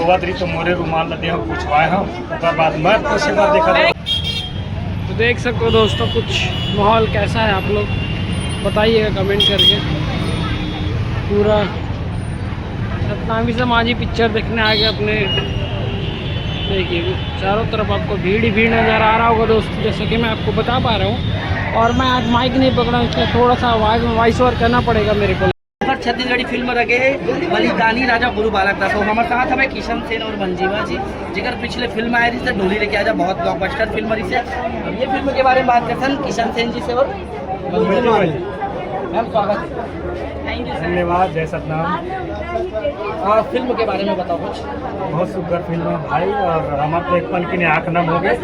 रोवत रही तो मोरे रुमाल लदे हम पूछवाए हम उसके बाद मैं पोसे बार देखा। तो देख सकते हो दोस्तों, कुछ माहौल कैसा है आप लोग बताइएगा कमेंट करके। पूरा सतनामी समाजी पिक्चर देखने आ गए अपने। देखिए चारों तरफ आपको भीड़ ही भीड़ नज़र आ रहा होगा दोस्तों, जैसे कि मैं आपको बता पा रहा हूँ। और मैं आज माइक नहीं पकड़ा, इसलिए थोड़ा सा आवाज़ में वॉइस ओवर करना पड़ेगा मेरे को। छत्तीसगढ़ी फिल्म रखे बलिदानी राजा गुरु बालक दास। हमारे साथ हमें किशन सेन और मंजीवा जी जिगर पिछले फिल्म आए रही से ढोली लेके आजा, बहुत ब्लॉकबस्टर फिल्म रही से। अब ये फिल्म के बारे में बात करते हैं किशन सेन जी से और मंजीवा जी। मैम स्वागत है। थैंक यू धन्यवाद। जय सतनाम। फिल्म के बारे में बताओ कुछ। बहुत सुंदर फिल्म है भाई, और हमारे तो एक पल के लिए आँख नम हो गए।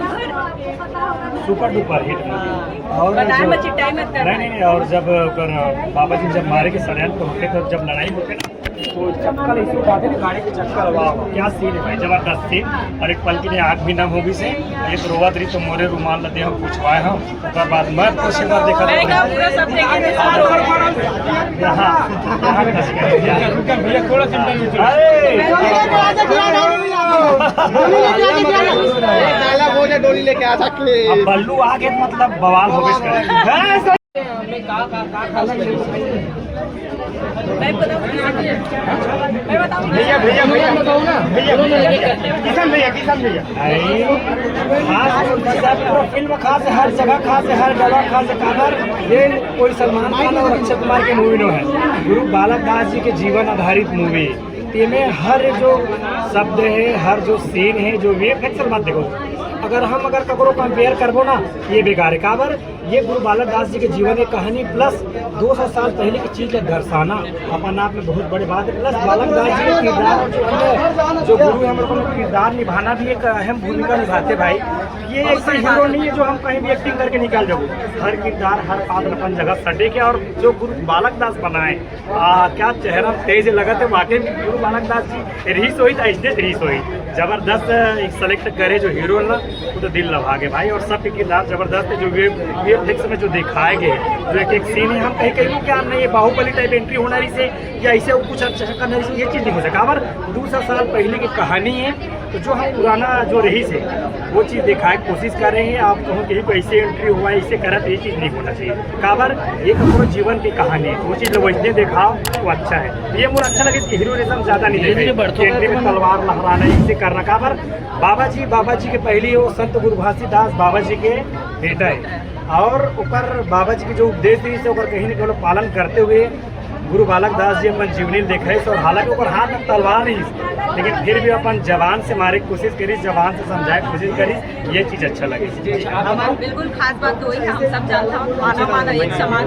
Super duper hit movie. और नहीं, और जब बाबा जी जब मारे के षड्यंत्र होते तो जब लड़ाई होते ना तो चक्कर ऐसे उठाते ना गाड़ी के चक्कर। वाह क्या सीन है भाई, जबरदस्त सीन। और एक पल के लिए आँख भी नम हो गई से। एक रोवत रही तो मोरे रुमाल लदे हम पूछवाए हम उसके बाद मैं पोसे बार देखा। डोली लेके आ सकते बल्लू आ गए मतलब बवाल हो गए। भैया भैया भैया बताओ ना किसान भैया फिल्म खास है, हर जगह खास है, हर जगह खास है। काबर ये कोई सलमान खान और अक्षय कुमार के मूवी नो है, गुरु बालक दास जी के जीवन आधारित मूवी। इसमें हर जो शब्द है, हर जो सीन है, जो वे फिक्सल मत देखो। अगर ककरो कंपेयर करबो ना ये बेकार है। काबर ये गुरु बालक दास जी के जीवन की कहानी प्लस 200 साल पहले की चीज़ का दर्शाना अपन आप में बहुत बड़ी बात है। प्लस बालक दास जी के किरदार जो गुरु है हमारे को किरदार निभाना भी एक अहम भूमिका निभाते भाई। ये एक हीरो नहीं है जो हम कहीं भी एक्टिंग करके निकाल जाओ। हर किरदार हर पात्र अपन जगह सटे के। और जो गुरु बालक दास बनाए क्या चेहरा तेज लगा थे वाकई में। गुरु बालक दास जी रीस हुई ऐसे रीस हुई जबरदस्त एक सेलेक्ट करे जो हीरो ना वो तो दिल लभा गए भाई। और सबके किरदार जबरदस्त है। जो वीएफएक्स में जो दिखाए गए जो एक सीन है, हम कहीं क्या नहीं है बाहुबली टाइप एंट्री होना रही से या ऐसे कुछ अच्छा करना रही से, ये चीज़ नहीं हो सका। पर 200 साल पहले की कहानी है तो जो हम पुराना जो रही से वो चीज़ दिखाए कोशिश कर रहे हैं। आप कहो कहीं कोई ऐसे एंट्री हुआ है ऐसे करा तो ये चीज़ नहीं होना चाहिए। काबर ये पूरा जीवन की कहानी है, वो चीज़ वैसे दिखाओ तो अच्छा है। ये मुझे अच्छा लगे कि हीरोइज्म ज़्यादा नहीं देखे, तलवार लहराना ऐसे करना। काबर बाबा जी के पहले वो संत गुरु घासीदास बाबा जी के बेटा है। और ऊपर बाबा जी के जो उपदेश दी से कहीं न कहीं पालन करते हुए गुरु बालक दास जी अपन जीवनी देखे। और हालांकि ऊपर हाथ में तलवार नहीं, लेकिन फिर भी अपन जवान से मारे की कोशिश करी, जवान से समझाए की कोशिश करी। ये चीज़ अच्छा लगे। बिल्कुल खास बात तो वही हम सब जानता हूँ, माना एक समान